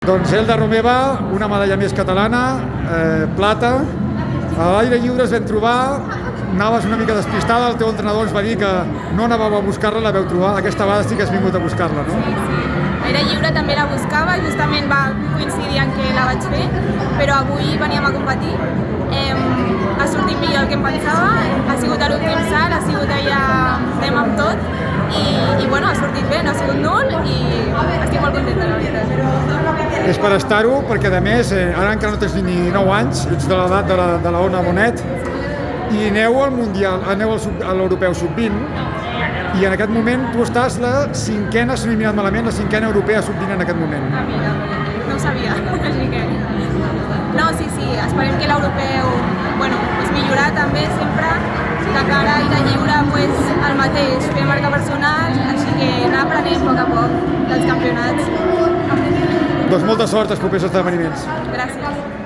Doncs Elda Romeva, una medalla més catalana, plata. A l'aire lliure es vam trobar, anaves una mica despistada, el teu entrenador ens va dir que no anàveu a buscar-la, la veu trobar. Aquesta vegada sí que has vingut a buscar-la, no? Sí. L'aire lliure també la buscava, justament va coincidir en què la vaig fer, però avui veníem a competir. Ha sortit millor el que em pensava, ha sigut a l'últim salt, ha sigut allà, anem amb tot, i bueno, ha sortit bé, no ha sigut nul i estic molt contenta, la veritat. És per estar-ho, perquè a més, ara encara no tens ni 9 anys, ets de l'edat de la Ona Bonet, i aneu al Mundial, aneu a l'Europeu Sub-20, i en aquest moment tu estàs la cinquena, si no he mirat malament, la cinquena europea Sub-20 en aquest moment. Mira, no ho sabia, així que... No, sí, esperem que l'europeu, millorar també sempre, de cara a aire lliure, el mateix, fer marca personal, així que anar aprenent a poc dels campionats. Doncs molta sort als propers esdeveniments. Gràcies.